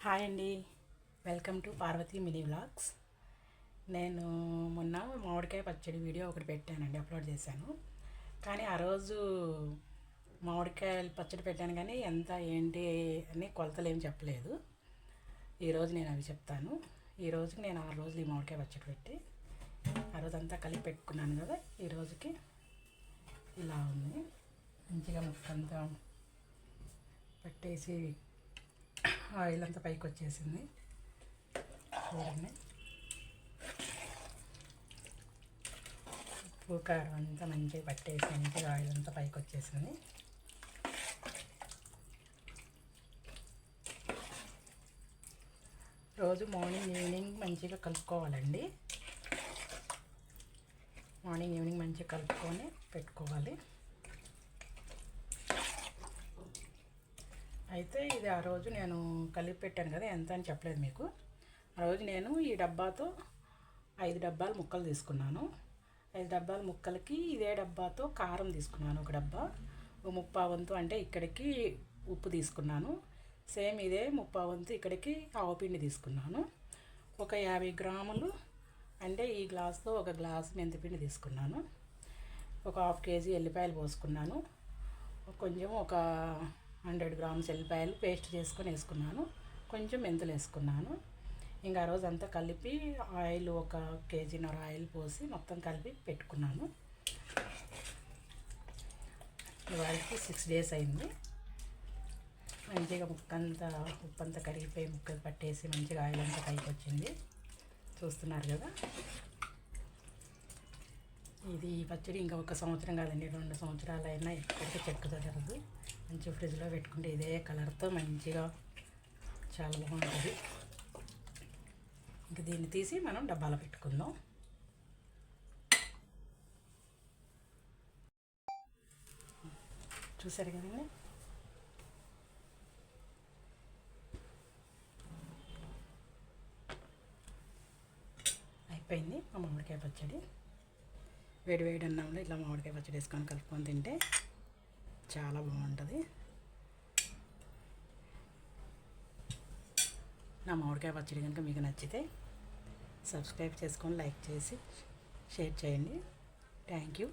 Hi అండి, welcome to Parvati mini vlogs. నేను మొన్న మామిడికాయ పచ్చడి వీడియో ఒకటి పెట్టానండి, అప్లోడ్ చేశాను. కానీ ఆ రోజు మామిడికాయలు పచ్చడి పెట్టాను, కానీ ఎంత ఏంటి అని కొలతలు ఏం చెప్పలేదు. ఈరోజు నేను అవి చెప్తాను. ఈరోజుకి నేను 6 రోజులు ఈ మామిడికాయ పచ్చడి పెట్టి ఆ రోజంతా కలిపి పెట్టుకున్నాను కదా. ఈ రోజుకి ఇలా ఉంది, మంచిగా ముక్కంతా పట్టేసి ఆయిల్ అంతా పైకి వచ్చేసింది చూడండి. ఉప్పు కారం అంతా మంచిగా పట్టేసి మంచిగా ఆయిల్ అంతా పైకి వచ్చేసింది. రోజు మార్నింగ్ ఈవినింగ్ మంచిగా కలుపుకోవాలండి. మార్నింగ్ ఈవినింగ్ మంచిగా కలుపుకొని పెట్టుకోవాలి. అయితే ఇది ఆ రోజు నేను కలిపి పెట్టాను కదా, ఎంత అని చెప్పలేదు మీకు. ఆ రోజు నేను ఈ డబ్బాతో 5 డబ్బాల ముక్కలు తీసుకున్నాను. 5 డబ్బాల ముక్కలకి ఇదే డబ్బాతో కారం తీసుకున్నాను. ఒక డబ్బా 3/4 వంతు, అంటే ఇక్కడికి ఉప్పు తీసుకున్నాను. సేమ్ ఇదే 3/4 వంతు ఇక్కడికి ఆవపిండి తీసుకున్నాను. ఒక 50 గ్రాములు, అంటే ఈ గ్లాస్తో ఒక గ్లాస్ మెంతిపిండి తీసుకున్నాను. ఒక 1/2 కేజీ ఎల్లిపాయలు పోసుకున్నాను. కొంచెం ఒక 100 గ్రామ్స్ ఎల్లిపాయలు పేస్ట్ చేసుకొని వేసుకున్నాను. కొంచెం మెంతులు వేసుకున్నాను. ఇంకా ఆ రోజు అంతా కలిపి ఆయిల్ 1 కేజీన్నర ఆయిల్ పోసి మొత్తం కలిపి పెట్టుకున్నాను. ఇవాళకి 6 డేస్ అయింది. మంచిగా ఉప్పంతా కరిగిపోయి ముక్కలు పట్టేసి మంచిగా ఆయిల్ అంతా పైకి వచ్చింది, చూస్తున్నారు కదా. ఇది ఈ పచ్చడి ఇంకా 1 సంవత్సరం కాదండి, 2 సంవత్సరాలు అయినా ఎక్కడికి చెక్కుదరదు. మంచిగా ఫ్రిడ్జ్లో పెట్టుకుంటే ఇదే కలర్తో మంచిగా చాలా బాగుంటుంది. ఇంక దీన్ని తీసి మనం డబ్బాలో పెట్టుకుందాం. చూసారు కదండి, అయిపోయింది మా మామిడికాయ పచ్చడి. వేడి వేడి అన్నంలో ఇట్లా మామిడికాయ పచ్చడి వేసుకొని కలుపుకొని తింటే చాలా బాగుంటుంది. నా మామిడికాయ పచ్చడి కనుక మీకు నచ్చితే సబ్స్క్రైబ్ చేసుకొని లైక్ చేసి షేర్ చేయండి. Thank you.